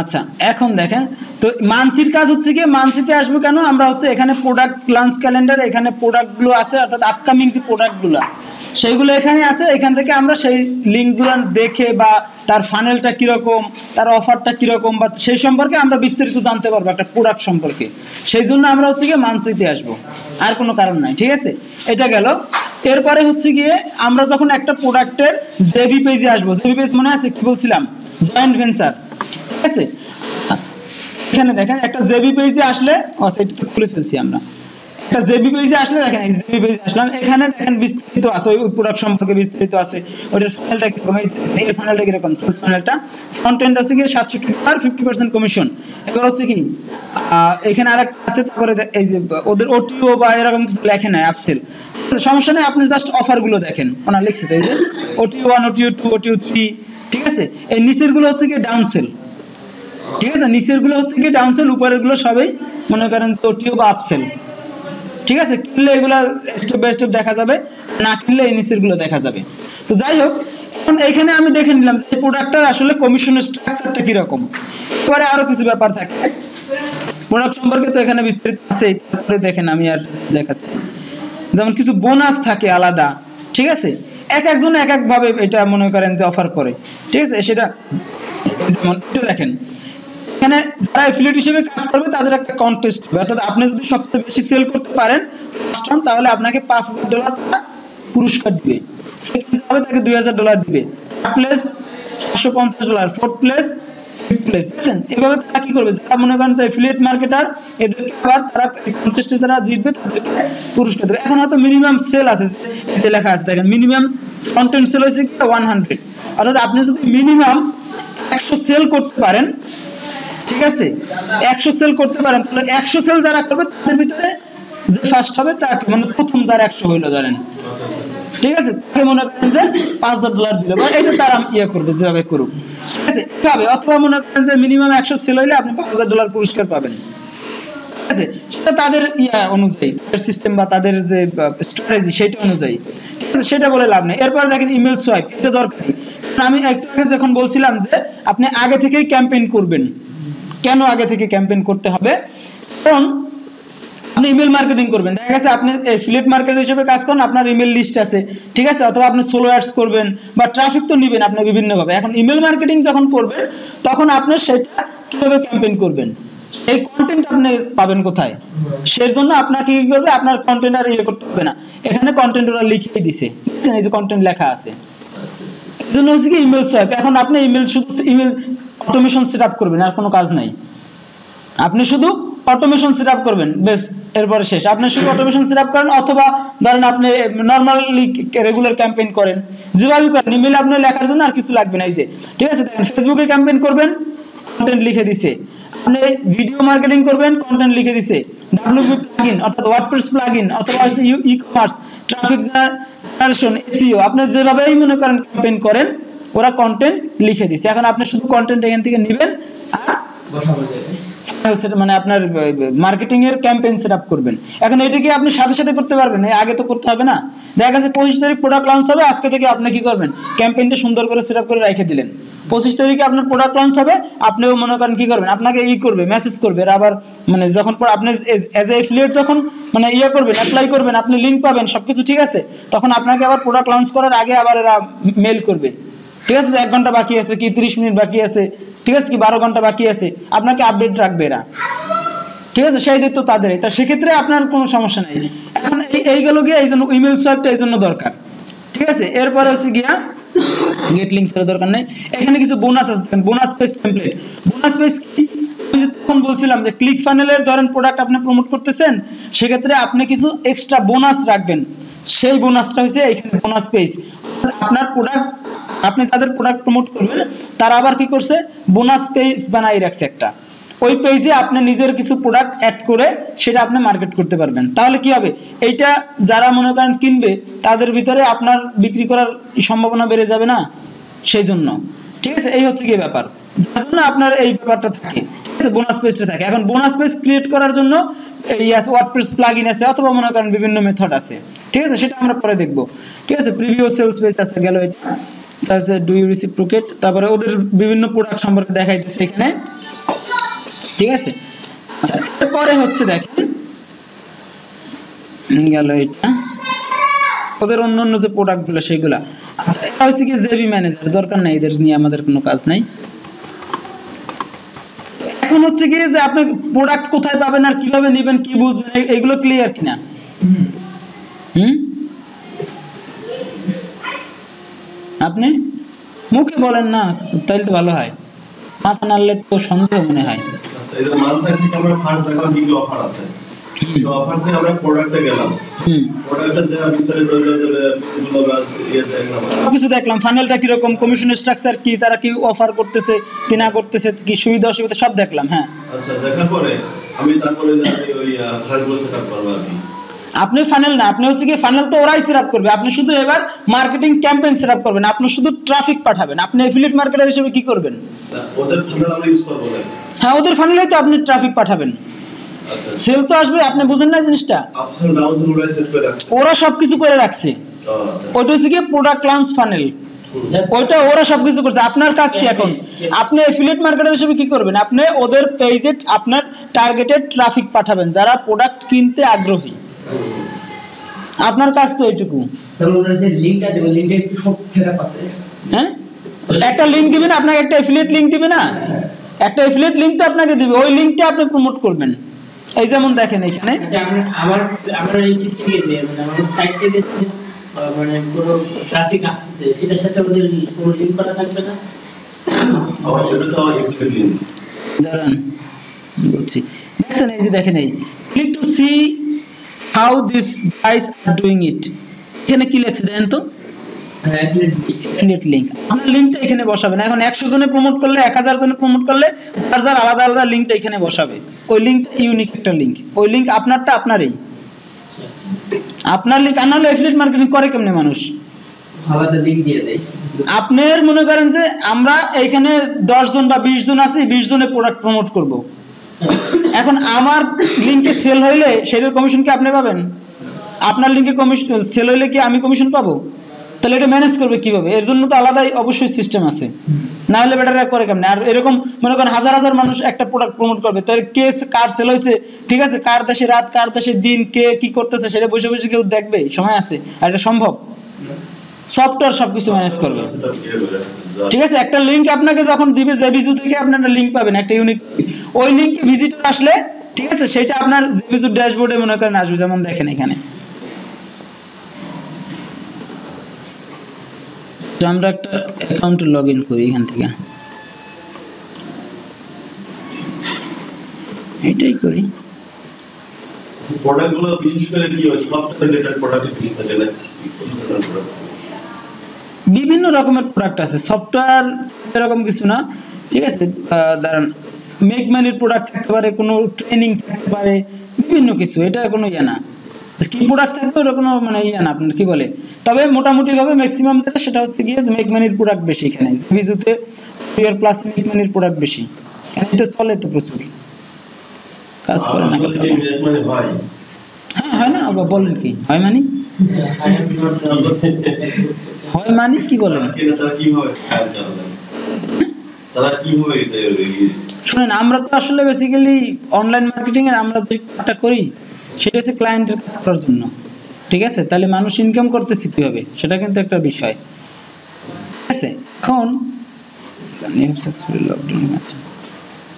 আচ্ছা এখন দেখেন তো মানসির কাজ হচ্ছে কি, মানসিতে আসবে কেন, আমরা হচ্ছে এখানে প্রোডাক্ট লঞ্চ ক্যালেন্ডার, এখানে প্রোডাক্ট গুলো আছে অর্থাৎ আপকামিং যে প্রোডাক্ট গুলো সেইগুলো এখানে আছে, এখান থেকে আমরা সেই লিঙ্ক গুলো দেখে বা তার ফানেলটা কিরকম, তার অফারটা কিরকম বা সেই সম্পর্কে আমরা বিস্তারিত জানতে পারবো একটা প্রোডাক্ট সম্পর্কে। সেই জন্য আমরা হচ্ছে গিয়ে মানসিতে আসবো, আর কোনো কারণ নাই। ঠিক আছে, এটা গেল। এরপরে হচ্ছে গিয়ে আমরা যখন একটা প্রোডাক্টের জেবি পেজে আসবো, জেবি পেজ মনে আছে কি বলছিলাম, জয়েন্ট ভেঞ্চার। ঠিক আছে, এখানে দেখেন একটা জেবি পেজে আসলে, আচ্ছা এটা তো খুলে ফেলছি আমরা, একটা জেবি পেজে আসলে দেখেন এই জেবি পেজে আসলাম, এখানে দেখেন বিস্তারিত আছে ওই প্রোডাক্ট সম্পর্কে বিস্তারিত আছে, ওটার ফাইলটা কিরকম, এই ফাইলটা কিরকম, সেলস ফাইলটা, কন্টেন্ট আছে কি $67 50% কমিশন। এবার হচ্ছে কি এখানে আরেকটা আছে, তারপরে এই যে ওদের ওটিও বা এরকম কিছু লেখে নাই, আপসেল সমস্যা নেই, আপনি জাস্ট অফার গুলো দেখেন, ওনা লিখছে এই যে ওটিও 1 ওটিও 2 ওটিও 3। ঠিক আছে, এই নিচের গুলো হচ্ছে কি ডাউন সেল। ঠিক আছে, নিচের গুলো হচ্ছে কি ডাউন সেল, উপরের গুলো সবই মনে করেন ওটিও বা আপসেল। ঠিক আছে, কিনলে এগুলা স্টেপ বাই স্টেপ দেখা যাবে, না কিনলে এই নিচের গুলো দেখা যাবে। তো যাই হোক, এখন এইখানে আমি দেখে নিলাম যে প্রোডাক্টটার আসলে কমিশনের স্ট্রাকচারটা কিরকম। এবারে আরো কিছু ব্যাপার থাকে প্রোডাক্ট সম্পর্কে, তো এখানে বিস্তারিত আছে, তারপরে দেখেন আমি আর দেখাচ্ছি। যেমন কিছু বোনাস থাকে আলাদা। ঠিক আছে, এক একজন এক এক ভাবে এটা মনে করেন যে অফার করে। ঠিক আছে, সেটা যেমন এটা দেখেন, এখানে যারা অ্যাফিলিয়েট হিসেবে কাজ করবে তাদের একটা কন্টেস্ট হবে, অর্থাৎ আপনি যদি সবচেয়ে বেশি সেল করতে পারেন ফার্স্ট রাউন্ড, তাহলে আপনাকে $5000 পুরস্কার দিবে, সেকেন্ড হবে তাকে $2000 দিবে, third place $550, fourth place fifth place. বুঝছেন, এভাবে তারা কি করবে, যারা মনে করেন যে অ্যাফিলিয়েট মার্কেটার, এদেরকে আবার তারা কন্টেস্টে যারা জিতবে তাদেরকে পুরস্কার দেবে। এখন হয়তো মিনিমাম সেল আছে, যে লেখা আছে দেখেন, মিনিমাম কন্টেন্ট সেল হয়েছে 100, অর্থাৎ আপনি যদি মিনিমাম 100 সেল করতে পারেন, ঠিক আছে 100 সেল করতে পারেন, তাহলে 100 সেল যারা করবে তাদের ভিতরে যে ফার্স্ট হবে তাকে, মানে প্রথম যারা 100 হইলো ধরেন, ঠিক আছে, তাকে মনে করেন যে $5000 দিল, বা এটা তারা ইয়ে করবে যেভাবে করুক। ঠিক আছে, এভাবে, অথবা মনে করেন যে মিনিমাম 100 সেল হইলে আপনি $5000 পুরস্কার পাবেন। ঠিক আছে, সেটা তাদের ইয়া অনুযায়ী, তাদের সিস্টেম বা তাদের যে স্ট্র্যাটেজি সেটা অনুযায়ী। ঠিক আছে, সেটা বলে লাভ নেই। এরপর দেখেন ইমেল সোয়াইপ, এটা দরকারি। আমি একটু আগে যখন বলছিলাম যে আপনি আগে থেকেই ক্যাম্পেইন করবেন, কেন আগে থেকে ক্যাম্পেইন করতে হবে, কারণ আপনি ইমেল মার্কেটিং করবেন, দেখা গেছে আপনি অ্যাফিলিয়েট মার্কেটার হিসেবে কাজ করেন, আপনার ইমেল লিস্ট আছে। ঠিক আছে, অথবা আপনি সোলো অ্যাডস করবেন বা ট্রাফিক তো নেবেন আপনি বিভিন্ন ভাবে। এখন ইমেল মার্কেটিং যখন করবেন তখন আপনি সেটা কিভাবে ক্যাম্পেইন করবেন, এই কন্টেন্ট আপনি পাবেন কোথায়, সেই জন্য আপনাকে কি করবে, আপনার কন্টেন্ট আর ইয়ে করতে হবে না, এখানে কন্টেন্ট ওরা লিখেই দিছে, বুঝছেন, এই যে কন্টেন্ট লেখা আছে, এই জন্য হচ্ছে কি ইমেল সোয়াইপ। এখন আপনি ইমেল শুধু ইমেল অটোমেশন সেটআপ করবেন, আর কোনো কাজ নাই, আপনি শুধু অটোমেশন সেটআপ করবেন, বেশ, এরপরে শেষ। আপনি শুধু অটোমেশন সেটআপ করেন, অথবা ধরেন আপনি নরমালি রেগুলার ক্যাম্পেইন করেন, যেভাবে করেন ইমেল আপনি লেখার জন্য আর কিছু লাগবে না। এই যে ঠিক আছে, দেখেন ফেসবুকে ক্যাম্পেইন করবেন, কন্টেন্ট লিখে দিছে, আপনি ভিডিও মার্কেটিং করবেন, কন্টেন্ট লিখে দিছে, WP প্লাগইন অর্থাৎ ওয়ার্ডপ্রেস প্লাগইন, অথবা ই-কমার্স, ট্রাফিক জেনারেশন, এসইও, আপনি যেভাবেই মনে করেন ক্যাম্পেইন করেন, ওরা কন্টেন্ট লিখে দিছে। এখন আপনি শুধু কন্টেন্ট এখান থেকে নেবেন আর মানে আপনার মার্কেটিং এর ক্যাম্পেইন সেটআপ করবেন। এখন এটা কি আপনি সাথে সাথে করতে পারবেন, আগে তো করতে হবে না। দেখা গেছে 25 তারিখ প্রোডাক্ট লঞ্চ হবে, আজকে থেকে আপনি কি করবেন, ক্যাম্পেইনটা সুন্দর করে সেটআপ করে রেখে দিলেন। 25 তারিখে আপনার প্রোডাক্ট লঞ্চ হবে, আপনিও মনে করেন কি করবেন, আপনাকে করবে, মেসেজ করবে, আবার মানে যখন আপনি এজ এ এফিলিয়েট যখন মানে করবেন, অ্যাপ্লাই করবেন, আপনি লিংক পাবেন, সবকিছু ঠিক আছে, তখন আপনাকে আবার প্রোডাক্ট লঞ্চ করার আগে আবার এরা মেল করবে। ঠিক আছে, 1 ঘন্টা বাকি আছে কি 30 মিনিট বাকি আছে, ঠিক আছে, কি 12 ঘন্টা বাকি আছে, আপনাকে আপডেট রাখবে এরা। ঠিক আছে, সেই দায়িত্ব তাদের, তা সেক্ষেত্রে আপনার কোনো সমস্যা নেই। এখন এই গেল গিয়ে এই জন্য ইমেল সোয়াইপটা এই জন্য দরকার। ঠিক আছে, এরপরে হচ্ছে গিয়া গেট লিংকস এর দরকার নেই। এখানে কিছু বোনাস আছে, bonus page template. Bonus page কি, আমি তখন বলছিলাম যে ক্লিক ফানেলের ধরেন প্রোডাক্ট আপনি প্রমোট করতেছেন, সেক্ষেত্রে আপনি কিছু এক্সট্রা বোনাস রাখবেন, সেই বোনাসটা হচ্ছে এখানে বোনাস পেজ। আপনার প্রোডাক্ট, আপনি তাদের প্রোডাক্ট প্রমোট করবেন, তারা আবার কি করছে, বোনাস পেজ বানাই রাখছে একটা, ওই পেজে আপনি নিজের কিছু প্রোডাক্ট অ্যাড করে সেটা আপনি মার্কেট করতে পারবেন। তাহলে কি হবে, এইটা যারা মনে করেন কিনবে তাদের ভিতরে আপনার বিক্রি করার সম্ভাবনা বেড়ে যাবে না, সেই জন্য। ঠিক আছে, এই হচ্ছে কি ব্যাপার, যার জন্য আপনার এই ব্যাপারটা থাকে। ঠিক আছে, বোনাস পেজটা থাকে। এখন বোনাস পেজ ক্রিয়েট করার জন্য এই ওয়ার্ডপ্রেস প্লাগইন আছে, অথবা মনে করেন বিভিন্ন মেথড আছে। ঠিক আছে, সেটা আমরা পরে দেখবো। ঠিক আছে, প্রিভিউ সেলস পেজ আছে, গেল এটা। তারপরে ডু ইউ রেসিপ্রোকেট, তারপরে ওদের বিভিন্ন প্রোডাক্ট সম্পর্কে দেখাইতেছে এখানে, ঠিক আছে। আচ্ছা এরপরে হচ্ছে দেখেন গেল এটা ওদের অন্য অন্য যে প্রোডাক্ট গুলো সেগুলা। আচ্ছা এটা হচ্ছে কি জেবি ম্যানেজার, দরকার নাই, এদের নিয়ে আমাদের কোনো কাজ নাই। এখন হচ্ছে কি যে আপনি প্রোডাক্ট কোথায় পাবেন আর কিভাবে নেবেন কি বুঝবেন এগুলো ক্লিয়ার কিনা? আপনি মুখে বলেন না তাহলে তো ভালো হয়, মাথা নাড়লে তো সন্দেহ মনে হয়। আচ্ছা এই যে মানসাই থেকে আমরা ফান্ড দেখলাম কি অফার আছে, তো অফার থেকে আমরা প্রোডাক্টে গেলাম, প্রোডাক্টে যে বিস্তারিত এগুলো ইয়ে দেখলাম, কিছু দেখলাম ফানেলটা কি রকম, কমিশন স্ট্রাকচার কি, তারা কি অফার করতেছে কি না করতেছে, কি সুবিধা অসুবিধা সব দেখলাম। হ্যাঁ আচ্ছা দেখার পরে আমি তারপরে ওই ফাইলগুলো সেটআপ করব আর কি। আপনি ফানেল না, আপনি হচ্ছে কি ফানেল তো ওরাই সেটআপ করবে, আপনি শুধু এবার মার্কেটিং ক্যাম্পেইন সেটআপ করবেন, আপনি শুধু ট্রাফিক পাঠাবেন। আপনি এফিলিয়েট মার্কেটার হিসেবে কি করবেন? ওদের ফানেল আমরা ইউজ করব না। হ্যাঁ ওদের ফানেলে তো আপনি ট্রাফিক পাঠাবেন, আচ্ছা সেল তো আসবে। আপনি বুঝেন না জিনিসটা? আপস এন্ড ডাউনস ওরা সেট করে রাখছে, ওরা সবকিছু করে রাখছে। ওইটা হচ্ছে কি প্রোডাক্ট লঞ্চ ফানেল, ওইটা ওরা সবকিছু করছে। আপনার কাজ কি এখন? আপনি এফিলিয়েট মার্কেটার হিসেবে কি করবেন? আপনি ওদের পেজে আপনার টার্গেটেড ট্রাফিক পাঠাবেন যারা প্রোডাক্ট কিনতে আগ্রহী। আপনার কাজ তো এইটুকু। হ্যাঁ একটা লিংক দিবেন, আপনাকে একটা এফিলিয়েট লিংক দিবে না, একটা এফিলিয়েট লিংক তো আপনাকে দিবে, ওই লিংকটা আপনি প্রমোট করবেন। এই যেমন দেখেন এখানে আমার এই সিট থেকে মানে আমার সাইট থেকে মানে পুরো ট্রাফিক আসছে, সেটার সাথে ওদের কোনো লিংক করা থাকবে না। এটা তো এফিলিয়েট লিংক দাঁড়ান বলছি, দেখছেন এই যে দেখেন এই click to C how this guys are doing it, এখানে কি লেখছে দেন তো? Affiliate link. আপনার লিংকটা এখানে বসাবেন। এখন 100 জনে প্রমোট করলে 1000 জনে প্রমোট করলে যার যার আলাদা আলাদা লিংকটা এখানে বসাবে। ওই লিংকটা ইউনিক একটা লিংক, ওই লিংক আপনারটা আপনারই, আপনার লিংক। আর নাহলে এফিলিয়েট মার্কেটিং করে কেমনে মানুষ? আলাদা লিংক দিয়ে দেয়। আপনার মনে করেন যে আমরা এইখানে 10 জন বা 20 জন আছি, 20 জনে প্রোডাক্ট প্রমোট করব। এখন আমার লিংকে সেল হইলে সেটার কমিশন কি আপনি পাবেন? আপনার লিংকে কমিশন সেল হইলে কি আমি কমিশন পাবো? তাহলে এটা ম্যানেজ করবে কিভাবে? এর জন্য তো আলাদাই অবশ্যই সিস্টেম আছে, না হলে বেটাররা করে কেমনে? আর এরকম মনে করেন হাজার হাজার মানুষ একটা প্রোডাক্ট প্রমোট করবে, তাহলে কে কার সেল হয়েছে, ঠিক আছে, কার দেশে রাত কার দেশে দিন, কে কি করতেছে সেটা বসে বসে কেউ দেখবে? সময় আছে? আর এটা সম্ভব? সফটওয়্যার সবকিছু ম্যানেজ করবে, ঠিক আছে। একটা লিংক আপনাকে যখন দিবে, জেবিজু থেকে আপনি একটা লিংক পাবেন, একটা ইউনিক, ওই লিংকে ভিজিটর আসলে, ঠিক আছে, সেটা আপনার জেবিজু ড্যাশবোর্ডে মনে করেন আসবে। যেমন দেখেন এখানে আমরা একটা অ্যাকাউন্টে লগ ইন করি, এখান থেকে এটাই করি। প্রোডাক্টগুলো বিশেষ করে কি হয়, সফটওয়্যার রিলেটেড প্রোডাক্ট কি থাকে না? বিভিন্ন রকমের প্রোডাক্ট আছে, সফটওয়্যার এরকম কিছু না, ঠিক আছে। দাঁড়ান, মেক মানির প্রোডাক্ট থাকতে পারে, কোনো ট্রেনিং থাকতে পারে, বিভিন্ন কিছু, এটা কোনো ইয়ে না। কি প্রোডাক্ট থাকবে ওটা কোনো মানে ইয়ে না, আপনার কি বলে। তবে মোটামুটি ভাবে ম্যাক্সিমাম যেটা সেটা হচ্ছে গিয়ে মেক মানির প্রোডাক্ট বেশি এখানে, ভিজুতে ইয়ার প্লাস মেক মানির প্রোডাক্ট বেশি, এটা চলে তো প্রচুর কাজ করে না। হ্যাঁ হয় না, বলেন কি হয় মানে? হয় মানে কি বলেন? শুনেন, আমরা তো আসলে বেসিক্যালি অনলাইন মার্কেটিং এর আমরা যে কাজটা করি সেটা হচ্ছে ক্লায়েন্টের কাজ করার জন্য, ঠিক আছে। তাহলে মানুষ ইনকাম করতেছে কিভাবে সেটা কিন্তু একটা বিষয়, ঠিক আছে। এখন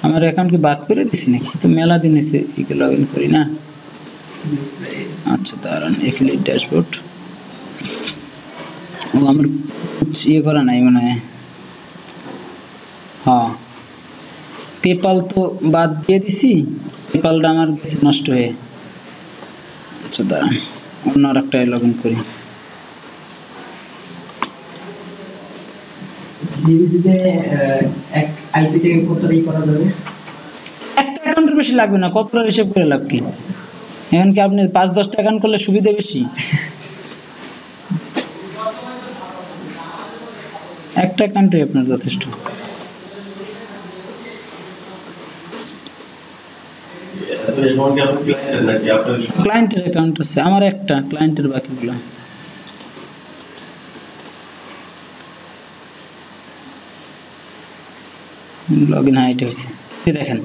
আমার অ্যাকাউন্ট কি বাদ করে দিছি নাকি? তো মেলা দিন এসে লগ ইন করি না। আচ্ছা দাঁড়ান, এফিলিয়েট ড্যাশবোর্ড, ও আমার ইয়ে করা নাই মনে হয়। হ্যাঁ পেপাল তো বাদ দিয়ে দিছি, পেপালটা আমার কাছে নষ্ট হয়ে। আচ্ছা দাঁড়ান, অন্য আর একটা লগ ইন করি। আইপি থেকে কতটাই করা যাবে? একটা অ্যাকাউন্টের বেশি লাগবে না, কতটা হিসেব করে লাভ কি? এখন কি আপনি 5-10টা অ্যাকাউন্ট করলে সুবিধা বেশি? একটা অ্যাকাউন্টই আপনার যথেষ্ট। ক্লায়েন্টের অ্যাকাউন্ট আছে আমার একটা, ক্লায়েন্টের বাকিগুলো। লগইন, হ্যাঁ এটা হচ্ছে। দেখেন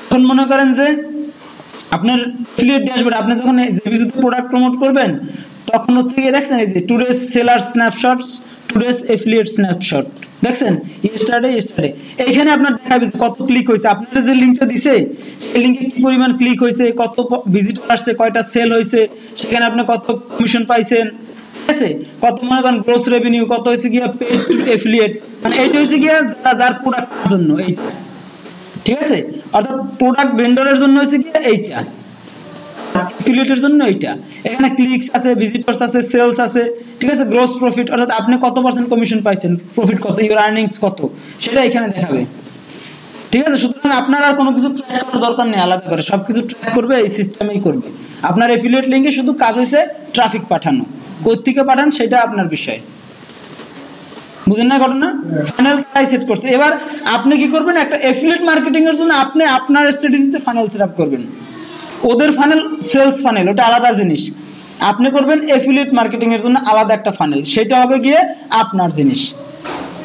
এখন মনে করেন যে আপনার এফিলিয়েট ড্যাশবোর্ড আপনি যখন জেবিজুতে প্রোডাক্ট প্রমোট করবেন তখন হচ্ছে গিয়ে দেখছেন এই যে today's seller স্ন্যাপশটস, today's affiliate snapshot, দেখছেন ইয়েস্টারডে এইখানে আপনার দেখাবে কত ক্লিক হয়েছে, আপনার যে লিংকটা দিছে সেই লিংকে কি পরিমাণ ক্লিক হয়েছে, কত ভিজিটর আসছে, কয়টা সেল হয়েছে, সেখানে আপনি কত কমিশন পাইছেন, ঠিক আছে, কত মনে করেন গ্রোস রেভিনিউ, কত হয়েছে গিয়ে পেড টু এফিলিয়েট, মানে এইটা হচ্ছে গিয়ে যার প্রোডাক্টের জন্য এইটা, ঠিক আছে, অর্থাৎ প্রোডাক্ট ভেন্ডরের জন্য হচ্ছে গিয়ে এইটা, এফিলিয়েটের জন্য এইটা। এখানে ক্লিকস আছে, ভিজিটরস আছে, সেলস আছে, ঠিক আছে, গ্রোস প্রফিট অর্থাৎ আপনি কত পার্সেন্ট কমিশন পাইছেন, প্রফিট কত, ইউর আর্নিংস কত, সেটা এখানে দেখাবে, ঠিক আছে। সুতরাং আপনার আর কোনো কিছু ট্র্যাক করার দরকার নেই আলাদা করে, সবকিছু ট্র্যাক করবে এই সিস্টেমেই করবে। আপনার এফিলিয়েট লিংকে শুধু কাজ হয়েছে ট্রাফিক পাঠানো, কোথা থেকে পাঠান সেটা আপনার বিষয়, বুঝেন না ঘটনা। ফানেল তাই সেট করছে। এবার আপনি কি করবেন, একটা এফিলিয়েট মার্কেটিং এর জন্য আপনি আপনার স্ট্র্যাটেজিতে ফানেল সেটআপ করবেন। ওদের ফানেল সেলস ফানেল, ওটা আলাদা জিনিস। আপনি করবেন এফিলিয়েট মার্কেটিং এর জন্য আলাদা একটা ফানেল, সেটা হবে গিয়ে আপনার জিনিস।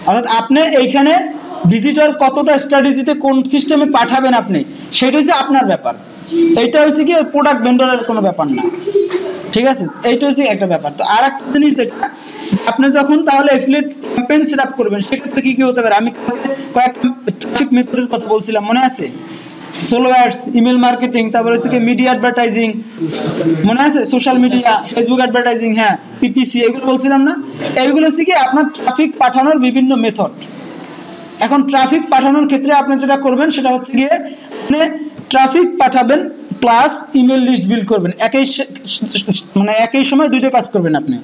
অর্থাৎ আপনি এইখানে ভিজিটর কতটা স্ট্র্যাটেজিতে কোন সিস্টেমে পাঠাবেন আপনি, সেটা হচ্ছে আপনার ব্যাপার। এইটা হচ্ছে কি প্রোডাক্ট ভেন্ডরের কোনো ব্যাপার না, ঠিক আছে, এইটা হচ্ছে একটা ব্যাপার। তো আর একটা জিনিস যেটা আপনি যখন তাহলে এফিলিয়েট ক্যাম্পেইন সেটআপ করবেন সেক্ষেত্রে কি কি হতে পারে, আমি কয়েকটা ট্রাফিক মেথডের কথা বলছিলাম মনে আছে, সোলো অ্যাডস, ইমেল মার্কেটিং, তারপরে হচ্ছে মিডিয়া অ্যাডভার্টাইজিং, মনে আছে, সোশ্যাল মিডিয়া, ফেসবুক অ্যাডভার্টাইজিং, হ্যাঁ পিপিসি, এগুলো বলছিলাম না। এইগুলো হচ্ছে কি আপনার ট্রাফিক পাঠানোর বিভিন্ন মেথড। এখন ট্রাফিক পাঠানোর ক্ষেত্রে আপনি যেটা করবেন সেটা হচ্ছে গিয়ে আপনি ট্রাফিক পাঠাবেন প্লাস ইমেল লিস্ট বিল্ড করবেন, একই সময় দুইটা কাজ করবেন আপনি।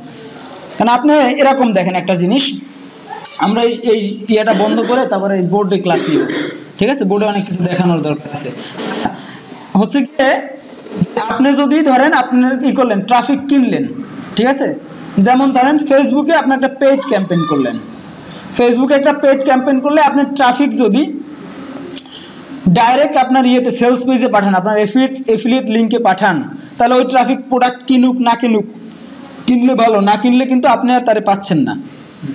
কারণ আপনি এরকম দেখেন একটা জিনিস, আমরা এই ইয়েটা বন্ধ করে তারপরে এই বোর্ডে ক্লাস নিব, ঠিক আছে, বোর্ডে অনেক কিছু দেখানোর দরকার আছে। হচ্ছে গিয়ে আপনি যদি ধরেন আপনি কি করলেন, ট্রাফিক কিনলেন, ঠিক আছে, যেমন ধরেন ফেসবুকে আপনি একটা পেইড ক্যাম্পেইন করলেন, ফেসবুকে একটা পেইড ক্যাম্পেইন করলে আপনি ট্রাফিক যদি ডাইরেক্ট আপনার ইয়েতে সেলস পেজে পাঠান, আপনার এফিলিয়েট লিংকে পাঠান, তাহলে ওই ট্রাফিক প্রোডাক্ট কিনুক না কিনুক, কিনলে ভালো, না কিনলে কিন্তু আপনি আর তারে পাচ্ছেন না,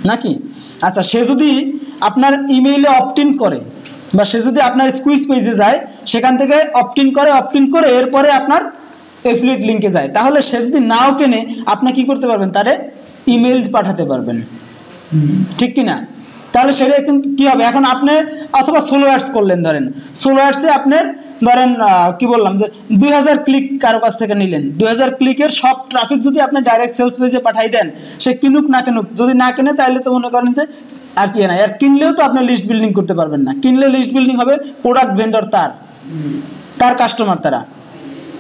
নাকি? আচ্ছা, সে যদি আপনার ইমেইলে অপ্ট ইন করে বা সে যদি আপনার স্কুইজ পেজে যায়, সেখান থেকে অপ্ট ইন করে এরপরে আপনার এফিলিয়েট লিংকে যায়, তাহলে সে যদি নাও কেনে আপনি কি করতে পারবেন, তারে ইমেইল পাঠাতে পারবেন, ঠিক কিনা? তাহলে সেটা কিন্তু কি হবে, এখন আপনি অথবা সোলো অ্যাডস করলেন, ধরেন সোলো অ্যাডসে আপনার ধরেন কি বললাম যে 2000 ক্লিক কারো কাছ থেকে নিলেন, 2000 ক্লিকের সব ট্রাফিক যদি আপনি ডাইরেক্ট সেলস পেজে পাঠাই দেন, সে কিনুক না কিনুক, যদি না কেনে তাহলে তো মনে করেন যে আর কি না, আর কিনলেও তো আপনি লিস্ট বিল্ডিং করতে পারবেন না, কিনলে লিস্ট বিল্ডিং হবে প্রোডাক্ট ভেন্ডর তার কাস্টমার তারা,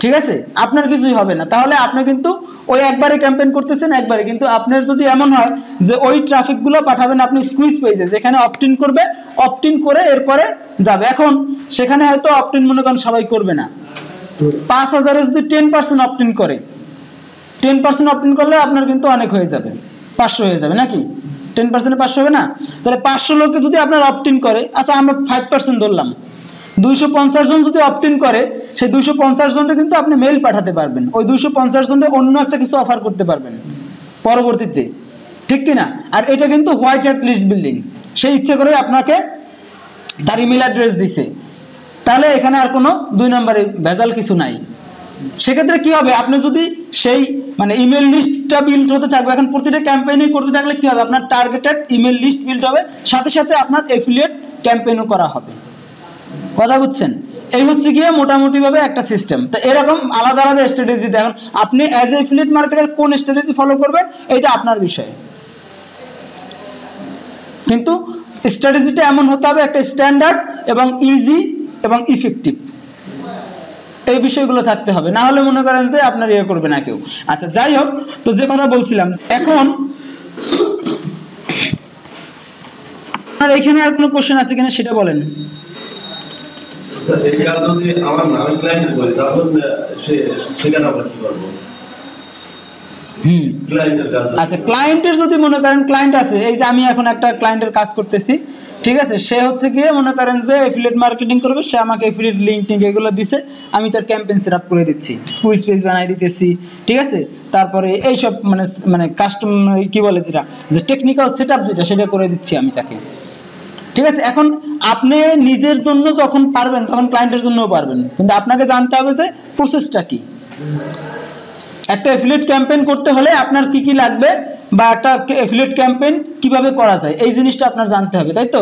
ঠিক আছে, আপনার কিছুই হবে না। তাহলে আপনি কিন্তু ওই একবারে ক্যাম্পেইন করতেছেন একবারে, কিন্তু আপনার যদি এমন হয় যে ওই ট্রাফিকগুলো পাঠাবেন আপনি স্কুইজ পেজে, যেখানে অপ্ট ইন করবে, অপ্ট ইন করে এরপরে যাবে। এখন সেখানে হয়তো অপ্ট ইন মনে করেন সবাই করবে না, 5000 এ যদি 10% অপ্ট ইন করে, 10% অপ্ট ইন করলে আপনার কিন্তু অনেক হয়ে যাবে, 500 হয়ে যাবে নাকি, 10% 500 হবে না? তাহলে 500 লোকে যদি আপনার অপ্ট ইন করে, আচ্ছা আমরা 5% ধরলাম, 250 জন যদি অপ্ট ইন করে, সেই 250 জনকে কিন্তু আপনি মেইল পাঠাতে পারবেন, ওই 250 জনকে অন্য একটা কিছু অফার করতে পারবেন পরবর্তীতে, ঠিক কিনা? আর এটা কিন্তু হোয়াইট হ্যাট লিস্ট বিল্ডিং, সেই ইচ্ছে করে আপনাকে তার ইমেল অ্যাড্রেস দিছে, তাহলে এখানে আর কোনো 2 নম্বরে ভেজাল কিছু নাই। সেক্ষেত্রে কি হবে, আপনি যদি সেই ইমেল লিস্টটা বিল্ড হতে থাকবে, এখন প্রতিটা ক্যাম্পেইনই করতে থাকলে কি হবে, আপনার টার্গেটেড ইমেল লিস্ট বিল্ড হবে, সাথে সাথে আপনার এফিলিয়েট ক্যাম্পেইনও করা হবে, কথা বুঝছেন? এই হচ্ছে গিয়ে মোটামুটি ভাবে একটা সিস্টেম। তো এরকম আলাদা আলাদা স্ট্র্যাটেজি, দেখুন আপনি অ্যাজ এ এফিলিয়েট মার্কেটার কোন স্ট্র্যাটেজি ফলো করবেন এটা আপনার বিষয়, কিন্তু স্ট্র্যাটেজিটা এমন হতে হবে একটা স্ট্যান্ডার্ড এবং ইজি এবং ইফেক্টিভ, এই বিষয়গুলো থাকতে হবে, না হলে মনে করেন যে আপনার ইয়ে করবে না কেউ। আচ্ছা যাই হোক, তো যে কথা বলছিলাম, এখন আপনার এখানে আর কোনো কোশ্চেন আছে কিনা সেটা বলেন। আচ্ছা, ক্লায়েন্টের যদি মনে করেন ক্লায়েন্ট আছে, এই যে আমি এখন একটা ক্লায়েন্টের কাজ করতেছি, ঠিক আছে, সে হচ্ছে গিয়ে মনে করেন যে এফিলিয়েট মার্কেটিং করবে, সে আমাকে এফিলিয়েট লিংক এগুলো দিছে, আমি তার ক্যাম্পেইন সেটআপ করে দিচ্ছি, স্কুইজ পেজ বানাই দিতেছি, ঠিক আছে, তারপরে এইসব কাস্টম কি বলে যেটা, যে টেকনিক্যাল সেটআপ যেটা, সেটা করে দিচ্ছি আমি তাকে, ঠিক আছে, এখন আপনি নিজের জন্য যখন পারবেন তখন ক্লায়েন্টের জন্যও পারবেন, কিন্তু আপনাকে জানতে হবে যে প্রসেসটা কি। একটা এফিলিয়েট ক্যাম্পেইন করতে হলে আপনার কি কি লাগবে বা একটা এফিলিয়েট ক্যাম্পেইন কিভাবে করা যায় এই জিনিসটা আপনার জানতে হবে, তাই তো?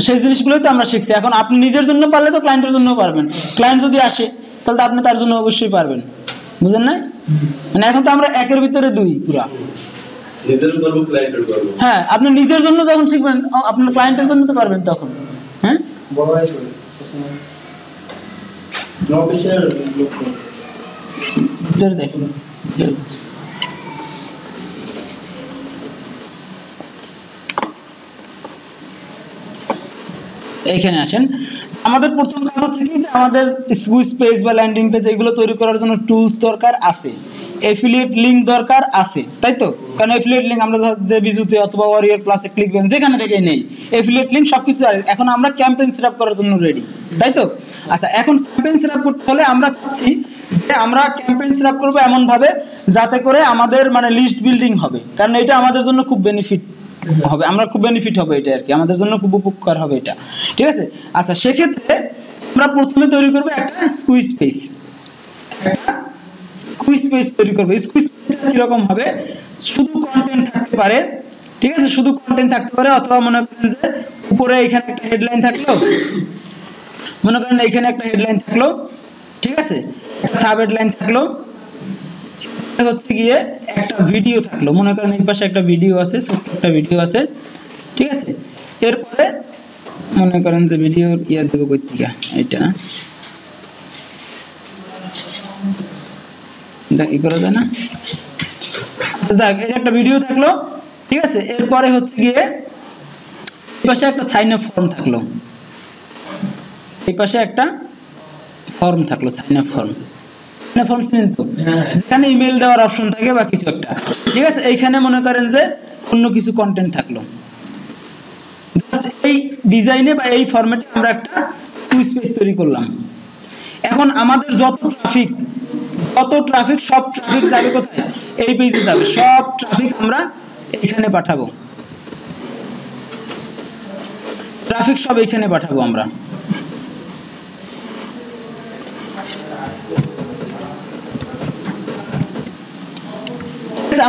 সেই জিনিসগুলোই তো আমরা শিখছি। এখন আপনি নিজের জন্য পারলে তো ক্লায়েন্টের জন্য পারবেন, ক্লায়েন্ট যদি আসে তাহলে তো আপনি তার জন্য অবশ্যই পারবেন, বুঝেন না? মানে এখন তো আমরা একের ভিতরে দুই পুরা। হ্যাঁ, আপনি নিজের জন্য যখন শিখবেন আপনার ক্লায়েন্টের জন্য তো পারবেন তখন। হ্যাঁ, দেখুন এইখানে আসেন। আমাদের প্রথম কাজ হচ্ছে কি যে আমাদের সুইচ পেজ বা ল্যান্ডিং পেজ এগুলো তৈরি করার জন্য টুলস দরকার আছে, এফিলিয়েট লিংক দরকার আছে, তাই তো? কারণ এফিলিয়েট লিংক আমরা যে বিজুতে অথবা ওয়ারিয়র প্লাসে ক্লিক ব্যাংক যেখানে থেকেই নেই, এফিলিয়েট লিংক সবকিছু আছে। এখন আমরা ক্যাম্পেইন সেটআপ করার জন্য রেডি, তাই তো? আচ্ছা, এখন ক্যাম্পেইন সেটআপ করতে হলে আমরা চাচ্ছি যে আমরা ক্যাম্পেইন সেটআপ করব এমন ভাবে যাতে করে আমাদের মানে লিস্ট বিল্ডিং হবে, কারণ এটা আমাদের জন্য খুব বেনিফিট হবে, আমরা খুব বেনিফিট হবে এটা আর কি, আমাদের জন্য খুব উপকার হবে এটা, ঠিক আছে? আচ্ছা, সেক্ষেত্রে আমরা প্রথমে তৈরি করব একটা স্কুইজ পেজ, একটা স্কুইজ পেজ তৈরি করব। স্কুইজ পেজটা কি রকম হবে? শুধু কন্টেন্ট থাকতে পারে, ঠিক আছে? শুধু কন্টেন্ট থাকতে পারে, অথবা মনে করেন যে উপরে এখানে একটা হেডলাইন থাকলো, মনে করেন এখানে একটা হেডলাইন থাকলো, ঠিক আছে? একটা সাব হেডলাইন থাকলো, হচ্ছে গিয়ে একটা ভিডিও থাকলো, মনে করেন এই পাশে একটা ভিডিও আছে, ছোট্ট একটা ভিডিও আছে, ঠিক আছে? এরপরে মনে করেন যে ভিডিওর ইয়া দেব কই থেকে, এইটা ই করা যায় না? দেখ, এই একটা ভিডিও থাকলো, ঠিক আছে? এরপরে হচ্ছে গিয়ে এই পাশে একটা সাইন আপ ফর্ম থাকলো, এই পাশে একটা ফর্ম থাকলো, সাইন আপ ফর্ম। ফর্ম চিনেন তো, যেখানে ইমেল দেওয়ার অপশন থাকে বা কিছু একটা, ঠিক আছে? এইখানে মনে করেন যে অন্য কিছু কন্টেন্ট থাকলো। এই ডিজাইনে বা এই ফরম্যাটে আমরা একটা সুইচ পেজ তৈরি করলাম। এখন আমাদের যত ট্রাফিক সব ট্রাফিক যাবে কোথায়? এই পেজে যাবে, সব ট্রাফিক আমরা এখানে পাঠাবো, ট্রাফিক সব এখানে পাঠাবো আমরা।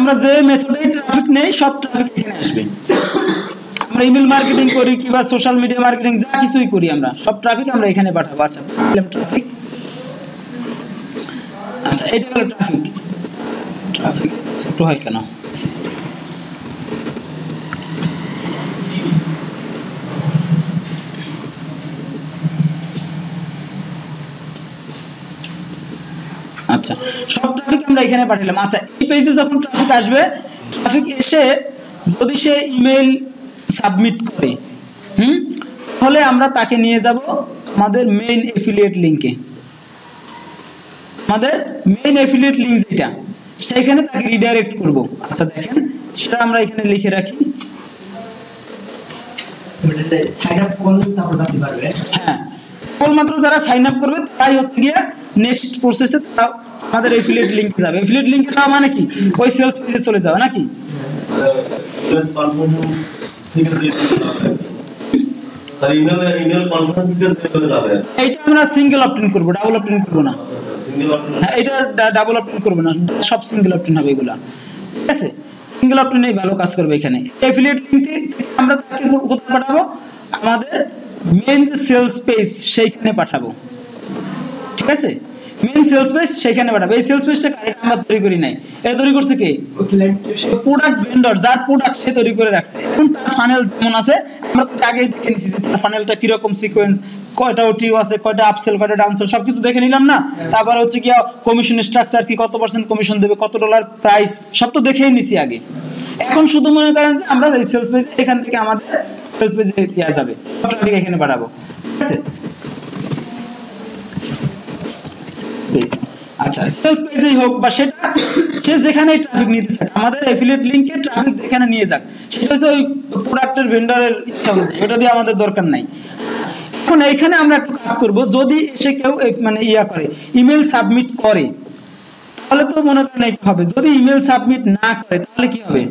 আমরা যে মেথডে ট্রাফিক নেই সব ট্রাফিক এখানে আসবে। আমরা ইমেল মার্কেটিং করি কিংবা সোশ্যাল মিডিয়া মার্কেটিং যা কিছুই করি আমরা সব ট্রাফিক আমরা এখানে পাঠাবো। আচ্ছা, ট্রাফিক, আচ্ছা এটা হলো ট্রাফিক। ট্রাফিক ছোট হয় কেন? আচ্ছা, সব ট্রাফিক আমরা এখানে পাঠালাম। আচ্ছা, এই পেজে যখন ট্রাফিক আসবে, ট্রাফিক এসে যদি সে ইমেল সাবমিট করে তাহলে আমরা তাকে নিয়ে যাব আমাদের মেইন এফিলিয়েট লিংকে। আমাদের মেইন এফিলিয়েট লিংক যেটা, সেখানে তাকে রিডাইরেক্ট করব। আচ্ছা দেখেন, সেটা আমরা এখানে লিখে রাখি। সাইন আপ করলে তারপর করতে পারবে। হ্যাঁ, কেবলমাত্র যারা সাইন আপ করবে তাই হচ্ছে গিয়ে নেক্সট প্রসেসে আমাদের এফিলিয়েট লিংকে যাবে। এফিলিয়েট লিংকে যাওয়া মানে কি? ওই সেলস পেজে চলে যাওয়া নাকি? এইটা আমরা সিঙ্গেল অপটেন করব, ডাবল অপটেন করব না। হ্যাঁ, এটা ডাবল অপটেন করব না, সব সিঙ্গেল অপটেন হবে এগুলা, ঠিক আছে? সিঙ্গেল অপটেনেই ভালো কাজ করবে এখানে। এফিলিয়েট লিংক থেকে আমরা তাকে কোথায় পাঠাবো? আমাদের মেইন যে সেলস পেজ সেইখানে পাঠাবো, ঠিক আছে? মেইন সেলস পেজ সেখানে পাঠাবো। এই সেলস পেজটা কারেক্ট আমরা তৈরি করি নাই, এটা তৈরি করছে কে? প্রোডাক্ট ভেন্ডর, যার প্রোডাক্ট সে তৈরি করে রাখছে। এখন তার ফানেল যেমন আছে আমরা তো আগেই দেখে নিয়েছি যে তার ফানেলটা কিরকম সিকোয়েন্স, কয়টা ওটিও আছে, কয়টা আপসেল, কয়টা ডাউনসেল, সবকিছু দেখে নিলাম না? তারপর হচ্ছে কি কমিশন স্ট্রাকচার কি, কত পার্সেন্ট কমিশন দেবে, কত ডলার প্রাইস, সব তো দেখেই নিছি আগে। এখন শুধু মনে করেন যে আমরা এই সেলস পেজ, এখান থেকে আমাদের সেলস পেজে দেওয়া যাবে, ট্রাফিক এখানে পাঠাবো, ঠিক আছে? আচ্ছা, সেলস পেজেই হোক বা সেটা সে যেখানে ট্রাফিক নিতে চায়, আমাদের এফিলিয়েট লিংকে ট্রাফিক যেখানে নিয়ে যাক, সেটা হচ্ছে ওই প্রোডাক্টের ভেন্ডরের ইচ্ছা অনুযায়ী, ওটা দিয়ে আমাদের দরকার নাই। এখন এইখানে আমরা একটু কাজ করব, যদি এসে কেউ মানে করে ইমেল সাবমিট করে তাহলে তো মনে করেন এটা হবে। যদি ইমেল সাবমিট না করে তাহলে কি হবে?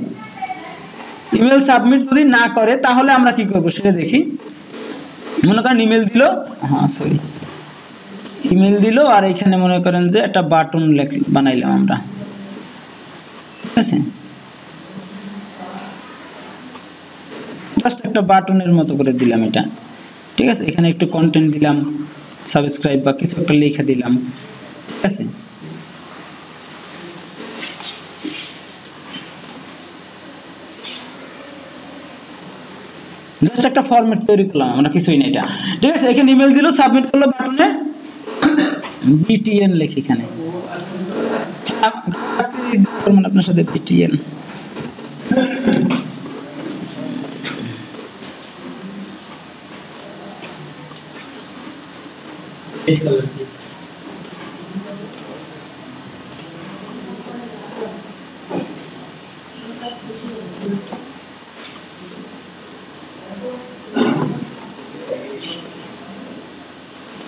ইমেল সাবমিট যদি না করে তাহলে আমরা কি করব সেটা দেখি। মনে করেন ইমেল দিল, ইমেল দিল আর এখানে মনে করেন যে একটা বাটন বানাইলাম আমরা, ঠিক আছে, জাস্ট একটা বাটনের মতো করে দিলাম এটা, ঠিক আছে। এখানে একটু কন্টেন্ট দিলাম, সাবস্ক্রাইব বা কিছু একটা লিখে দিলাম, ঠিক আছে। জাস্ট একটা ফরম্যাট তৈরি করলাম আমরা, কিছুই না এটা, ঠিক আছে। এখানে ইমেল দিল, সাবমিট করলো বাটনে বিটিএন লিখি এখানে, আপনার সাথে বিটিএন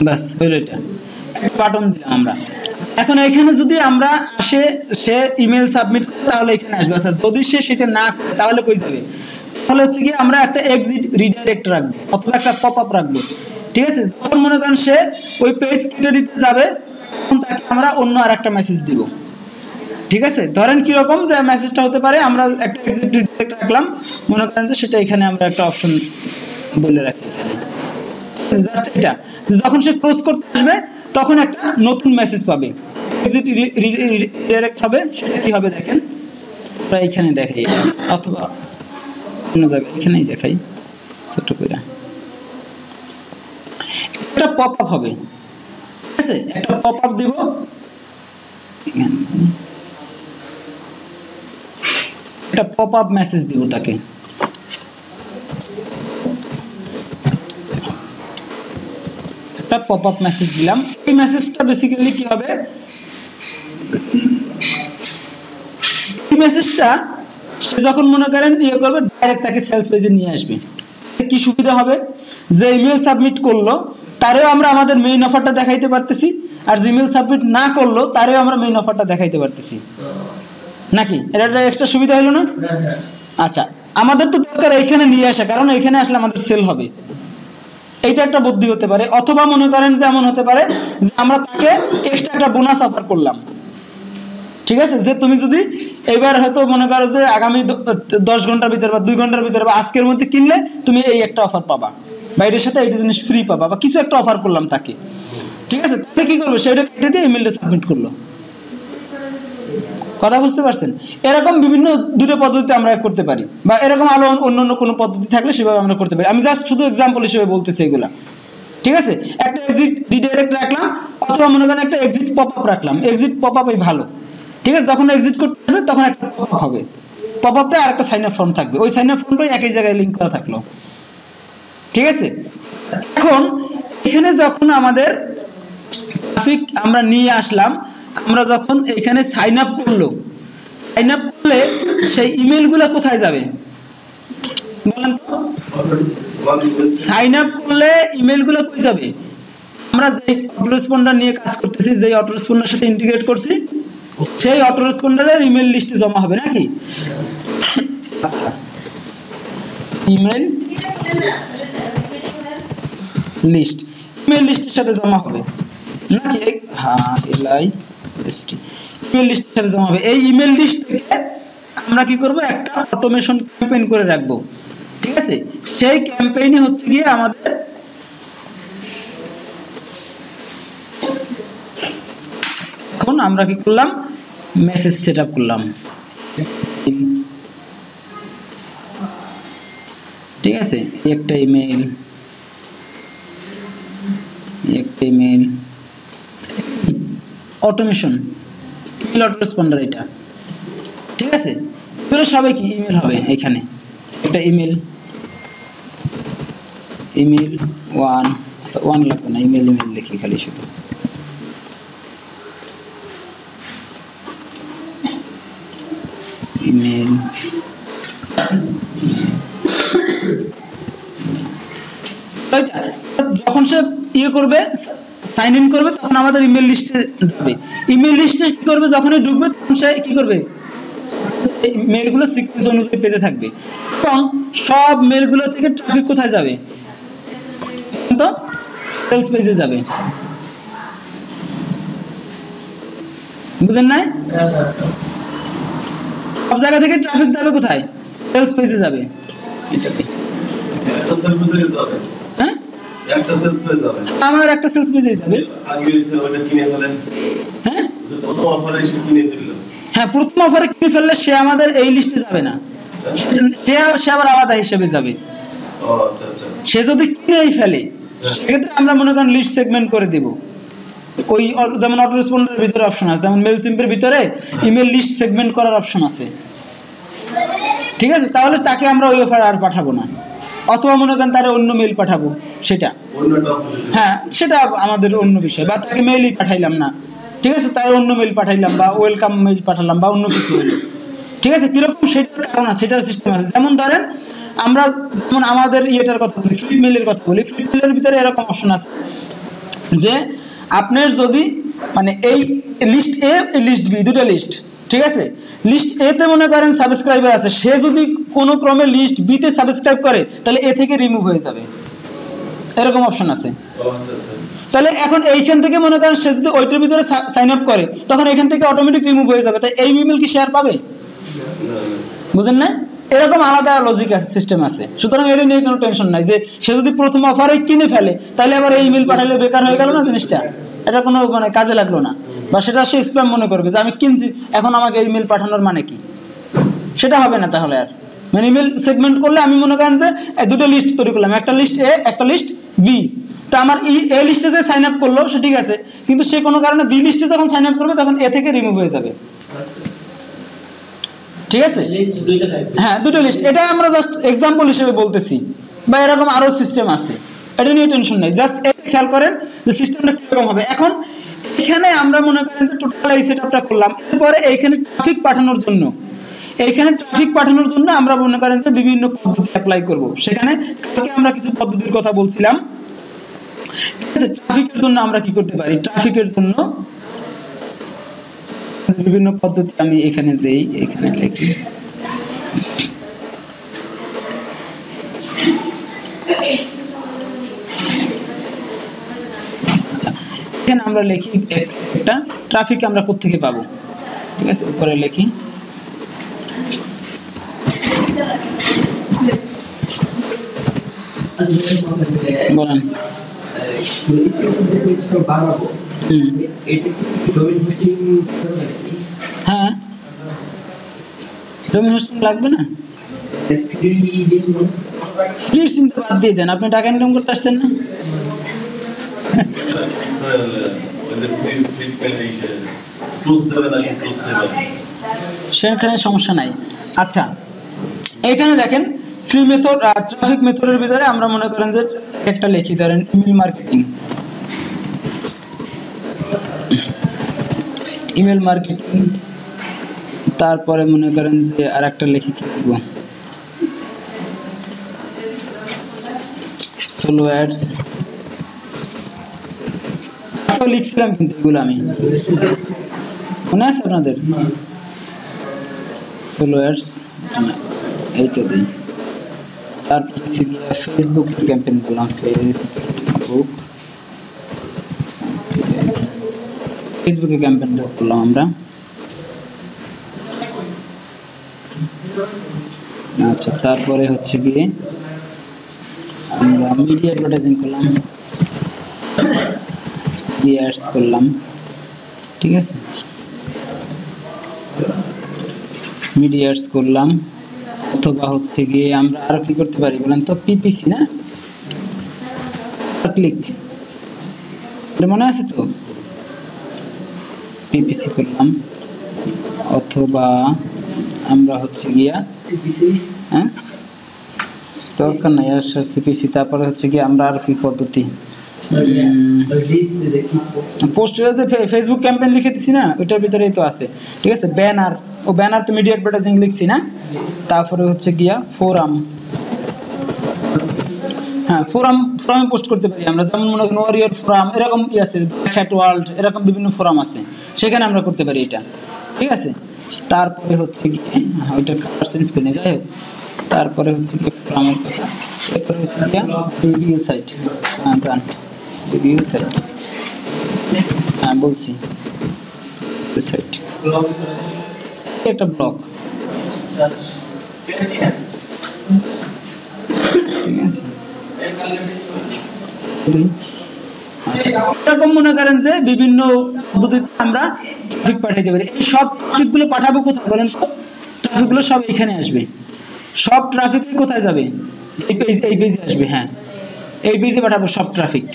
বাস হইল, এটা বাটন দিলাম আমরা। এখন এখানে যদি আমরা আসে সে ইমেল সাবমিট করে তাহলে এখানে আসবে, আচ্ছা যদি সে সেটা না করে তাহলে কই যাবে, তাহলে হচ্ছে কি আমরা একটা এক্সিট রিডাইরেক্ট রাখবো অথবা একটা পপআপ রাখবো, ঠিক আছে। যখন মনে করেন সে ওই পেজ কেটে দিতে যাবে তখন তাকে আমরা অন্য আরেকটা মেসেজ দিব, ঠিক আছে। ধরেন কি রকম যে মেসেজটা হতে পারে, আমরা একটা এক্সিট রিডাইরেক্ট রাখলাম, মনে করেন যে সেটা এখানে আমরা একটা অপশন বলে রাখি, জাস্ট এটা যখন সে ক্লোজ করতে আসবে তখন একটা নতুন মেসেজ পাবে, এক্সিট রিডাইরেক্ট হবে। সেটা কি হবে দেখেন, আমরা এখানে দেখাই অথবা অন্য জায়গায় এখানেই দেখাই ছোট করে, একটা পপআপ হবে, ঠিক আছে। একটা পপআপ দিব, একটা পপআপ মেসেজ দিব তাকে, একটা পপআপ মেসেজ দিলাম। এই মেসেজটা বেসিক্যালি কি হবে, এই মেসেজটা সে যখন মনে করেন ইয়ে করবে ডাইরেক্ট তাকে সেলস পেজে নিয়ে আসবে। কি সুবিধা হবে, যে ইমেল সাবমিট করলো তারেও আমরা আমাদের মেইন অফারটা দেখাইতে পারতেছি, আর যে ইমেল সাবমিট না করলো তারেও আমরা মেইন অফারটা দেখাইতে পারতেছি, নাকি? এটা একটা এক্সট্রা সুবিধা হলো না? আচ্ছা, আমাদের তো দরকার এইখানে নিয়ে আসা, কারণ এইখানে আসলে আমাদের সেল হবে, এইটা একটা বুদ্ধি হতে পারে। অথবা মনে করেন যে এমন হতে পারে যে আমরা তাকে এক্সট্রা একটা বোনাস অফার করলাম, ঠিক আছে, যে তুমি যদি এবার হয়তো মনে করো যে আগামী 10 ঘন্টার ভিতরে বা 2 ঘন্টার ভিতরে বা আজকের মধ্যে কিনলে তুমি এই একটা অফার পাবা, বাইরের সাথে এইটা জিনিস ফ্রি পাবা, বা কিছু একটা অফার করলাম তাকে, ঠিক আছে। তাহলে কি করবে, সেটা কেটে দিয়ে ইমেলটা সাবমিট করলো। কথা বুঝতে পারছেন? এরকম বিভিন্ন দুটো পদ্ধতিতে আমরা করতে পারি, বা এরকম আলো অন্য কোনো পদ্ধতি থাকলে সেভাবে আমরা করতে পারি। আমি জাস্ট শুধু এক্সাম্পল হিসেবে বলতেছি এগুলা, ঠিক আছে। একটা এক্সিট রিডাইরেক্ট রাখলাম, অথবা মনে করেন একটা এক্সিট পপআপ রাখলাম। এক্সিট পপআপই ভালো, ঠিক আছে। যখন এক্সিট করতে হবে তখন একটা পপআপ হবে, পপআপটা আর একটা সাইন আপ ফর্ম থাকবে, ওই সাইন আপ ফর্মটাই একই জায়গায় লিংক করা থাকলো, ঠিক আছে। এখন এখানে যখন আমাদের ট্রাফিক আমরা নিয়ে আসলাম, আমরা যখন এখানে সাইন আপ করলো, সাইন আপ করলে সেই ইমেলগুলো কোথায় যাবে বলেন তো? সাইন আপ করলে ইমেলগুলো কোথায় যাবে? আমরা যে অটোরেসপন্ডার নিয়ে কাজ করতেছি, যে অটোরেসপন্ডারের সাথে ইন্টিগ্রেট করছি, সেই অটোরেসপন্ডারের ইমেল লিস্টে জমা হবে নাকি? আচ্ছা, ইমেল লিস্ট, ইমেল লিস্টের সাথে জমা হবে নাকি? হ্যাঁ, ইমেল লিস্টের সাথে জমা হবে। এই ইমেল লিস্ট থেকে আমরা কি করব, একটা অটোমেশন ক্যাম্পেইন করে রাখবো, ঠিক আছে। সেই ক্যাম্পেইনে হচ্ছে গিয়ে আমাদের এখন আমরা কি করলাম, মেসেজ সেট আপ করলাম, ঠিক আছে। একটা ইমেল, অটোমেশন, ইমেল অটোরেসপন্ডার এটা, ঠিক আছে। এগুলো সবাই কি ইমেল হবে, এখানে একটা ইমেল 1, আচ্ছা 1 লাগবে না, ইমেল লিখি খালি শুধু, ইমেল যখন সে ইয়ে করবে, সাইন ইন করবে, তখন আমাদের ইমেল লিস্টে যাবে। ইমেল লিস্টে কি করবে, যখনই ঢুকবে তখন সে কি করবে, এই মেলগুলো সিকোয়েন্স অনুযায়ী পেতে থাকবে এবং সব মেলগুলো থেকে ট্রাফিক কোথায় যাবে তো সেলস পেজে যাবে বুঝেন নাই সব জায়গা থেকে ট্রাফিক যাবে কোথায় সেলস পেজে যাবে এটাতে একটা সেলস পেজে যাবে হ্যাঁ একটা সেলস পেজে যাবে আমার একটা সেলস পেজে যাবে আগে ওটা কিনে ফেলেন হ্যাঁ প্রথম অফারে এসে কিনে ফেললো হ্যাঁ প্রথম অফারে কিনে ফেললে সে আমাদের এই লিস্টে যাবে না সে আবার আলাদা হিসেবে যাবে ও আচ্ছা আচ্ছা সে যদি কিনেই ফেলে সেক্ষেত্রে আমরা মনে করেন লিস্ট সেগমেন্ট করে দিব ওই যেমন অটো রেসপন্ডারের ভিতরে অপশন আছে যেমন মেল সিম্পের ভিতরে ইমেল লিস্ট সেগমেন্ট করার অপশন আছে ঠিক আছে তাহলে তাকে আমরা ওই অফার আর পাঠাবো না অথবা মনে করেন তার অন্য মেল পাঠাবো সেটা হ্যাঁ সেটা আমাদের অন্য বিষয় বা তাকে মেইলই পাঠাইলাম না ঠিক আছে তার অন্য মেল পাঠাইলাম বা ওয়েলকাম মেল পাঠালাম বা অন্য কিছু হলো ঠিক আছে কিরকম সেটার কারণ আছে সেটার সিস্টেম আছে যেমন ধরেন আমরা যেমন আমাদের ইয়েটার কথা বলি ফ্লিপ মেলের কথা বলি ফ্লিপ মেলের ভিতরে এরকম অপশন আছে যে আপনার যদি মানে এই লিস্ট এ লিস্ট বি দুটো লিস্ট ঠিক আছে লিস্ট এ তে মনে করেন সাবস্ক্রাইবার আছে সে যদি কোনো ক্রমে লিস্ট বি তে সাবস্ক্রাইব করে তাহলে এ থেকে রিমুভ হয়ে যাবে এরকম অপশন আছে তাহলে এখন এইখান থেকে মনে করেন সে যদি ওইটার ভিতরে সাইন আপ করে তখন এখান থেকে অটোমেটিক রিমুভ হয়ে যাবে তাই এই ইমেল কি শেয়ার পাবে বুঝেন না এরকম আলাদা লজিক আছে সিস্টেম আছে সুতরাং এর নিয়ে কোনো টেনশন নাই যে সে যদি প্রথম অফারে কিনে ফেলে তাহলে আবার এই ইমেল পাঠালে বেকার হয়ে গেল না জিনিসটা এটা কোনো মানে কাজে লাগলো না বা সেটা সে স্প্যাম মনে করবে যে আমি কিনছি এখন আমাকে ইমেল পাঠানোর মানে কি সেটা হবে না তাহলে আর মানে ইমেল সেগমেন্ট করলে আমি মনে করেন যে দুটো লিস্ট তৈরি করলাম একটা লিস্ট এ একটা লিস্ট বি তো আমার এ লিস্টে যে সাইন আপ করলো সে ঠিক আছে কিন্তু সে কোনো কারণে বি লিস্টে যখন সাইন আপ করবে তখন এ থেকে রিমুভ হয়ে যাবে ঠিক আছে হ্যাঁ দুটো লিস্ট এটা আমরা জাস্ট এক্সাম্পল হিসেবে বলতেছি বা এরকম আরো সিস্টেম আছে এটা নিয়ে টেনশন নাই জাস্ট এটা খেয়াল করেন যে সিস্টেমটা কিরকম হবে এখন এখানে আমরা মনে করেন যে টোটাল এই সেটআপটা করলাম এরপরে এইখানে ট্রাফিক পাঠানোর জন্য আমরা মনে করেন যে বিভিন্ন পদ্ধতি অ্যাপ্লাই করব সেখানে কালকে আমরা কিছু পদ্ধতির কথা বলছিলাম ঠিক আছে ট্রাফিকের জন্য আমরা কি করতে পারি ট্রাফিকের জন্য বিভিন্ন পদ্ধতি আমি এখানে দেই এখানে লিখি আচ্ছা এখানে আমরা লিখি একটা ট্রাফিক আমরা কোথা থেকে পাবো ঠিক আছে উপরে লিখি বলেন হ্যাঁ ডোমেইন হোস্টিং লাগবে না ফ্রি চিন্তা বাদ দিয়ে দেন আপনি টাকা ইনকাম করতে আসছেন না সেখানে সমস্যা নাই আচ্ছা এখানে দেখেন ফ্রি মেথড ট্রাফিক মেথডের ভিতরে আমরা মনে করেন যে একটা লিখি ধরেন ইমেল মার্কেটিং তারপরে মনে করেন যে আরেকটা লিখি কি লিখব সোলো অ্যাডস তো লিখছিলাম কিন্তু এগুলো আমি মনে আছে আপনাদের সোলো অ্যাডস এইটা দিই তারপরে ফেসবুক ক্যাম্পেইন করলাম ফেসবুকে ক্যাম্পেইন করলাম আমরা আচ্ছা তারপরে হচ্ছে গিয়ে আমরা মিডিয়া অ্যাডভার্টাইজিং করলাম অ্যাডস করলাম ঠিক আছে মিডিয়া অ্যাডস করলাম অথবা হচ্ছে গিয়ে আমরা আর কি করতে পারি বলেন তো পিপিসি না ক্লিক এটা মনে আছে তো পিপিসি করলাম অথবা আমরা হচ্ছে গিয়া সিপিসি হ্যাঁ দরকার নাই আর সিপিসি তারপরে হচ্ছে গিয়ে আমরা আর কি পদ্ধতি পোস্ট যে ফেসবুক ক্যাম্পেইন লিখে দিছি না ওটার ভিতরেই তো আছে ঠিক আছে ব্যানার ও ব্যানার তো মিডিয়া অ্যাডভার্টাইজিং লিখছি না তারপরে হচ্ছে গিয়া ফোরাম হ্যাঁ ফোরামে পোস্ট করতে পারি আমরা যেমন মনে করেন ওয়ারিয়র ফোরাম এরকম কি আছে চ্যাট ওয়ার্ল্ড এরকম বিভিন্ন ফোরাম আছে সেখানে আমরা করতে পারি এটা ঠিক আছে তারপরে হচ্ছে গিয়ে ওইটা কালার চেঞ্জ করে যাই হোক, তারপরে হচ্ছে গিয়ে আমার কথা, এরপরে হচ্ছে গিয়ে রিভিউ সাইট। হ্যাঁ জান, রিভিউ সাইট, হ্যাঁ বলছি সাইট একটা ব্লক, ঠিক আছে। আচ্ছা, এরকম মনে করেন যে বিভিন্ন পদ্ধতিতে আমরা ট্রাফিক পাঠাইতে পারি। এই সব ট্রাফিক গুলো পাঠাবো কোথায় বলেন তো? ট্রাফিক গুলো সব এখানে আসবে, সব ট্রাফিক কোথায় যাবে? এই পেজে আসবে। হ্যাঁ, এই পেজে পাঠাবো সব ট্রাফিক।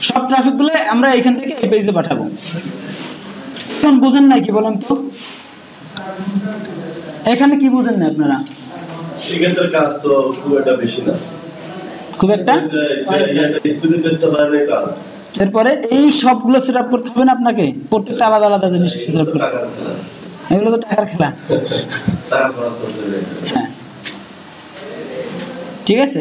সব ট্রাফিক গুলো আমরা এখান থেকে এই পেজে পাঠাবো। এখন বুঝেন না কি বলেন তো? এখানে কি বুঝেন না আপনারা? সেক্ষেত্রে কাজ তো খুব একটা বেশি না, খুব একটা। এরপরে এই সবগুলো সেট আপ করতে হবে না আপনাকে, প্রত্যেকটা আলাদা আলাদা জিনিস সেট আপ করতে হবে। এগুলো তো টাকার খেলা। হ্যাঁ ঠিক আছে,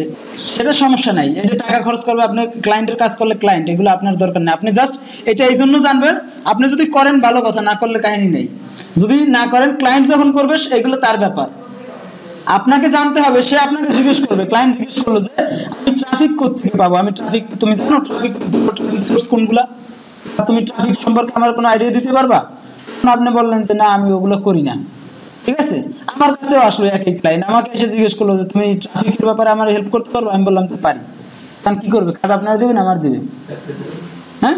সেটা সমস্যা নাই, এটা টাকা খরচ করবে, আপনার ক্লায়েন্টের কাজ করলে ক্লায়েন্ট, এগুলো আপনার দরকার নেই। আপনি জাস্ট এটা এই জন্য জানবেন, আপনি যদি করেন ভালো কথা, না করলে কাহিনী নেই। যদি না করেন, ক্লায়েন্ট যখন করবে এগুলো তার ব্যাপার, আপনাকে জানতে হবে। সে আপনাকে জিজ্ঞেস করবে, ক্লায়েন্ট জিজ্ঞেস করলো যে আমি ট্রাফিক কোথেকে পাবো, আমি ট্রাফিক, তুমি জানো ট্রাফিক সোর্স কোনগুলা, তুমি ট্রাফিক সম্পর্কে আমার কোনো আইডিয়া দিতে পারবা? আপনি বললেন যে না আমি ওগুলো করি না, ঠিক আছে। আমার কাছেও আসলো একই ক্লায়েন্ট, আমাকে এসে জিজ্ঞেস করলো যে তুমি ট্রাফিকের ব্যাপারে আমার হেল্প করতে পারবে? আমি বললাম তো পারি। কারণ কি করবে, কাজ আপনারা দিবেন আমার দিবেন? হ্যাঁ,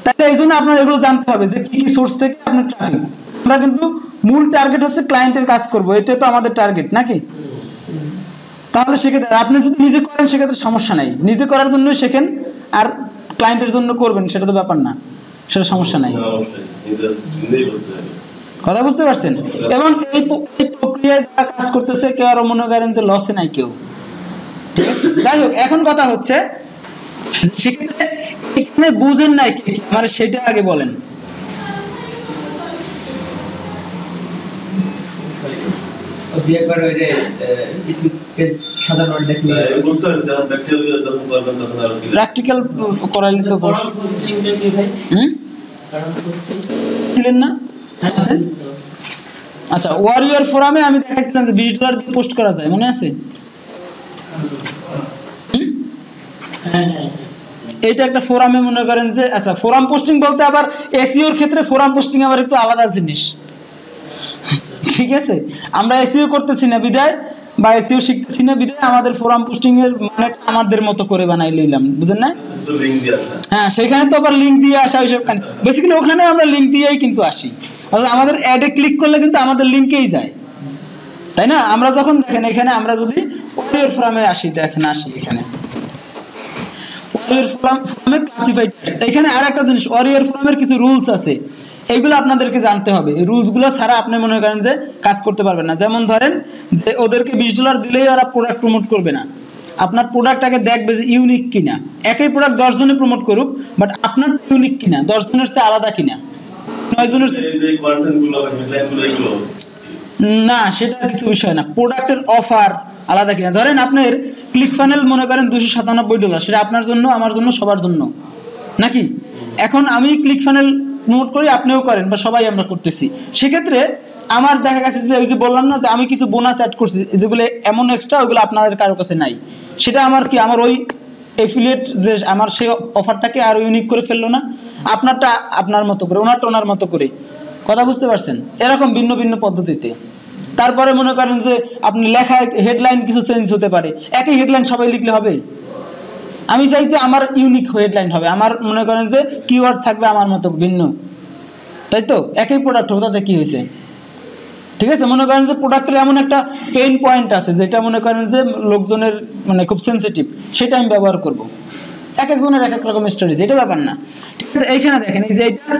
তাহলে এই জন্য আপনার এগুলো জানতে হবে যে কি কি সোর্স থেকে আপনার ট্রাফিক। আমরা কিন্তু মূল টার্গেট হচ্ছে ক্লায়েন্টের কাজ করব, এটা তো আমাদের টার্গেট নাকি? তাহলে সেক্ষেত্রে আপনি যদি নিজে করেন সেক্ষেত্রে সমস্যা নাই, নিজে করার জন্য শেখেন, আর ক্লায়েন্টের জন্য করবেন সেটা তো ব্যাপার না, সেটা সমস্যা নাই। কথা বুঝতে পারছেন? এবং এই প্রক্রিয়ায় যারা কাজ করতেছে কেউ আরো মনে করেন যে লসে নাই কেউ, ঠিক আছে। যাই হোক, এখন কথা হচ্ছে সেক্ষেত্রে এখানে বুঝেন নাই কি আমার, সেটা আগে বলেন। প্র্যাকটিক্যাল করাইলে তো ছিলেন না? আচ্ছা, ওয়ারিয়র ফোরামে আমি দেখাইছিলাম যে $20 দিয়ে পোস্ট করা যায়, মনে আছে? এইটা একটা ফোরামে মনে করেন যে, আচ্ছা ফোরাম পোস্টিং বলতে আবার এসইওর ক্ষেত্রে ফোরাম পোস্টিং আবার একটু আলাদা জিনিস, ঠিক আছে। আমরা এসইও করতেছি না বিদায়, বা এসইও শিখতেছি না বিদায় আমাদের ফোরাম পোস্টিং এর মানে আমাদের মতো করে বানাই লইলাম, বুঝেন না? হ্যাঁ, সেখানে তো আবার লিংক দিয়ে আসা, ওইসব বেসিক্যালি ওখানে আমরা লিংক দিয়েই কিন্তু আসি, আমাদের অ্যাডে ক্লিক করলে কিন্তু আমাদের লিংকেই যায়, তাই না? আমরা যখন দেখেন এখানে আমরা যদি ওয়ারিয়র ফোরামে আসি, দেখেন আসি এখানে ওয়ারিয়র ফোরামে ক্লাসিফাইড। এখানে আর একটা জিনিস, ওয়ারিয়র ফোরামের কিছু রুলস আছে, এইগুলো আপনাদেরকে জানতে হবে। এই রুলস গুলো ছাড়া আপনি মনে করেন যে কাজ করতে পারবেন না। যেমন ধরেন যে ওদেরকে $20 দিলেই ওরা প্রোডাক্ট প্রমোট করবে না, আপনার প্রোডাক্টটাকে দেখবে যে ইউনিক কিনা। একই প্রোডাক্ট 10 জনে প্রমোট করুক, বাট আপনার ইউনিক কিনা, 10 জনের চেয়ে আলাদা কিনা, 9 জনের না, সেটা কিছু বিষয় না। প্রোডাক্টের অফার আলাদা কিনা, ধরেন আপনার ক্লিক ফানেল মনে করেন $297, সেটা আপনার জন্য, আমার জন্য, সবার জন্য নাকি? এখন আমি ক্লিক ফানেল নোট করি, আপনিও করেন, বা সবাই আমরা করতেছি, সেক্ষেত্রে আমার দেখা গেছে যে ওই যে বললাম না যে আমি কিছু বোনাস অ্যাড করছি, যেগুলো এমন এক্সট্রা, ওইগুলো আপনাদের কারো কাছে নাই, সেটা আমার কি, আমার ওই এফিলিয়েট যে আমার সেই অফারটাকে আরো ইউনিক করে ফেললো না? আপনারটা আপনার মতো করে, ওনারটা ওনার মতো করে, কথা বুঝতে পারছেন? এরকম ভিন্ন ভিন্ন পদ্ধতিতে। তারপরে মনে করেন যে আপনি লেখা হেডলাইন কিছু চেঞ্জ হতে পারে, একই হেডলাইন সবাই লিখলে হবে? আমি চাই যে আমার ইউনিক হেডলাইন হবে, আমার মনে করেন যে কিওয়ার্ড থাকবে আমার মতো ভিন্ন, তাই তো? একই প্রোডাক্ট হবে, তাতে কি হয়েছে? ঠিক আছে, মনে করেন যে প্রোডাক্টের এমন একটা পেইন পয়েন্ট আছে যেটা মনে করেন যে লোকজনের মানে খুব সেন্সিটিভ, সেটা আমি ব্যবহার করব। এক একজনের এক এক রকম স্টোরেজ, এটা ব্যাপার না, ঠিক আছে। এইখানে দেখেন এই যে এটা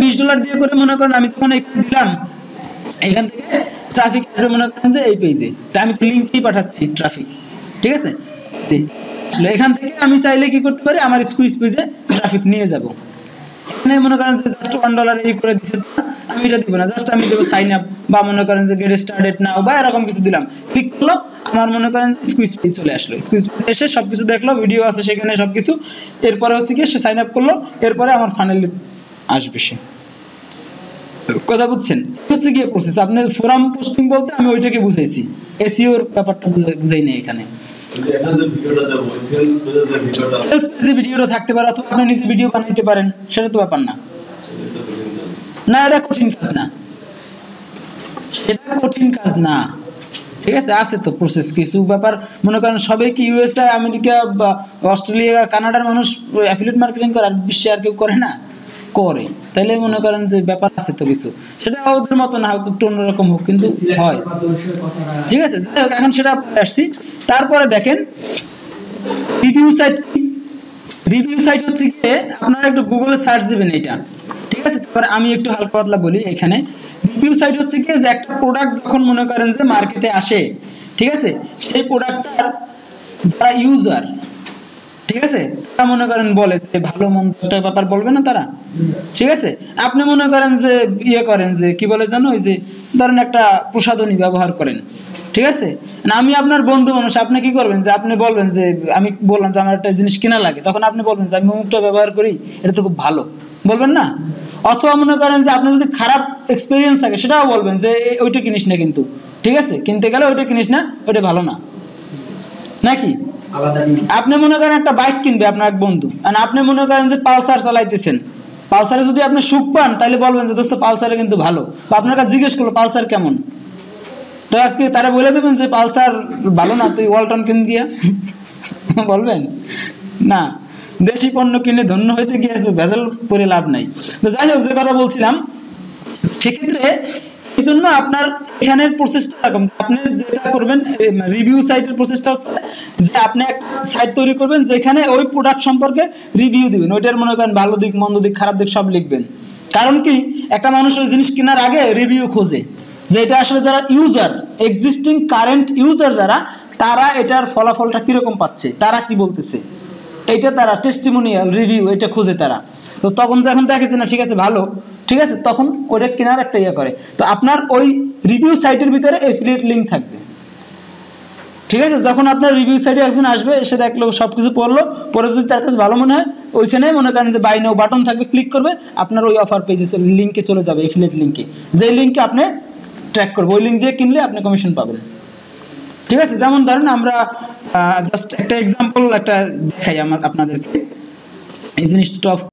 $20 দিয়ে করে মনে করেন আমি যখন এখানে দিলাম, এখান থেকে ট্রাফিক আসবে মনে করেন যে এই পেজে, তাই আমি লিঙ্কই পাঠাচ্ছি ট্রাফিক, ঠিক আছে। এখান থেকে আমি চাইলে কি করতে পারি, আমার স্কুইজ পেজে ট্রাফিক নিয়ে যাব। এখানে মনে করেন যে জাস্ট $1 এই করে দিচ্ছে, আমি এটা দিব না, জাস্ট আমি দেবো সাইন আপ বা মনে করেন যে গেট স্টার্টেড নাও বা এরকম কিছু দিলাম, ক্লিক করলো, আমার মনে করেন স্কুইজ পেজ চলে আসলো, স্কুইজ পেজ এসে সবকিছু দেখলো, ভিডিও আছে সেখানে সবকিছু, এরপরে হচ্ছে কি সে সাইন আপ করলো, এরপরে আমার ফাইনালি আসবে সে। কথা বুঝছেন? হচ্ছে কি প্রসেস। আপনি ফোরাম পোস্টিং বলতে আমি ওইটাকে বুঝাইছি, এসইওর ব্যাপারটা বুঝাই নাই এখানে। সেলস পেজে ভিডিওটা থাকতে পারে, অথবা আপনি নিজে ভিডিও বানাইতে পারেন, সেটা তো ব্যাপার না। না এটা কঠিন কাজ না, সেটা কঠিন কাজ না, ঠিক আছে। আছে তো প্রসেস কিছু ব্যাপার, মনে করেন সবাই কি ইউএসএ আমেরিকা বা অস্ট্রেলিয়া কানাডার মানুষ অ্যাফিলিয়েট মার্কেটিং করে, আর বিশ্বে আর কেউ করে না? করে। তাইলে মনে করেন যে ব্যাপার আছে তো কিছু, সেটা ওদের মতো না হোক, একটু অন্যরকম হোক, কিন্তু হয়, ঠিক আছে। এখন সেটা আসছি। তারপরে দেখেন রিভিউ সাইট কি? রিভিউ সাইট হচ্ছে কি, আপনারা একটু গুগলে সার্চ দিবেন এটা, ঠিক আছে। তারপরে আমি একটু হালকা পাতলা বলি। এখানে রিভিউ সাইট হচ্ছে কি, যে একটা প্রোডাক্ট যখন মনে করেন যে মার্কেটে আসে, ঠিক আছে, সেই প্রোডাক্টটার যারা ইউজার, ঠিক আছে, তারা মনে করেন বলে যে ভালো মন্দ একটা ব্যাপার বলবে না তারা, ঠিক আছে। আপনি মনে করেন যে ইয়ে করেন যে কি বলে জানো, ওই যে ধরেন একটা প্রসাধনী ব্যবহার করেন, ঠিক আছে, আমি আপনার বন্ধু মানুষ, আপনি কি করবেন যে আপনি বলবেন যে আমি বললাম যে আমার একটা জিনিস কিনা লাগে, তখন আপনি বলবেন যে আমি অমুকটা ব্যবহার করি, এটা তো খুব ভালো, বলবেন না? অথবা মনে করেন যে আপনার যদি খারাপ এক্সপিরিয়েন্স থাকে, সেটাও বলবেন যে ওইটা কিনিস না, কিন্তু ঠিক আছে, কিনতে গেলে ওইটা কিনিস না, ওইটা ভালো না, নাকি? আপনি মনে করেন একটা বাইক কিনবে আপনার এক বন্ধু, আর আপনি মনে করেন যে পালসার চালাইতেছেন, পালসারে যদি আপনি সুখ পান, তাহলে বলবেন যে দোস্ত পালসারে কিন্তু ভালো, বা আপনার কাছে জিজ্ঞেস করলো পালসার কেমন, তো তারা বলে দেবেন যে পালসার ভালো না, তুই ওয়ালটন কিন দিয়া, বলবেন না? দেশি পণ্য কিনে ধন্য হইতে গিয়ে ভেজাল করে লাভ নাই। তো যাই হোক, যে কথা বলছিলাম, সেক্ষেত্রে এই জন্য আপনার এখানের প্রসেসটা এরকম, আপনি যেটা করবেন রিভিউ সাইটের প্রসেসটা হচ্ছে যে আপনি একটা সাইট তৈরি করবেন, যেখানে ওই প্রোডাক্ট সম্পর্কে রিভিউ দিবেন, ওইটার মনে করেন ভালো দিক মন্দ দিক খারাপ দিক সব লিখবেন। কারণ কি, একটা মানুষ ওই জিনিস কেনার আগে রিভিউ খোঁজে, যে এটা আসলে যারা ইউজার, এক্সিস্টিং কারেন্ট ইউজার যারা, তারা এটার ফলাফলটা কিরকম পাচ্ছে, তারা কি বলতেছে, এইটা তারা টেস্টিমোনিয়াল রিভিউ এটা খুঁজে তারা। তো তখন যখন দেখে যে না ঠিক আছে ভালো, ঠিক আছে, তখন ওটা কেনার একটা ইয়ে করে। তো আপনার ওই রিভিউ সাইটের ভিতরে এফিলিয়েট লিংক থাকবে, ঠিক আছে। যখন আপনার রিভিউ সাইটে একজন আসবে, এসে দেখলো সবকিছু পড়লো, পরে যদি তার কাছে ভালো মনে হয়, ওইখানে মনে করেন যে বাই নাও বাটন থাকবে, ক্লিক করবে, আপনার ওই অফার পেজে লিঙ্কে চলে যাবে, এফিলিয়েট লিঙ্কে, যে লিঙ্কে আপনি ট্র্যাক করবে, ওই লিঙ্ক দিয়ে কিনলে আপনি কমিশন পাবেন, ঠিক আছে। যেমন ধরেন আমরা জাস্ট একটা এক্সাম্পল একটা দেখাই আপনাদেরকে, এই জিনিসটা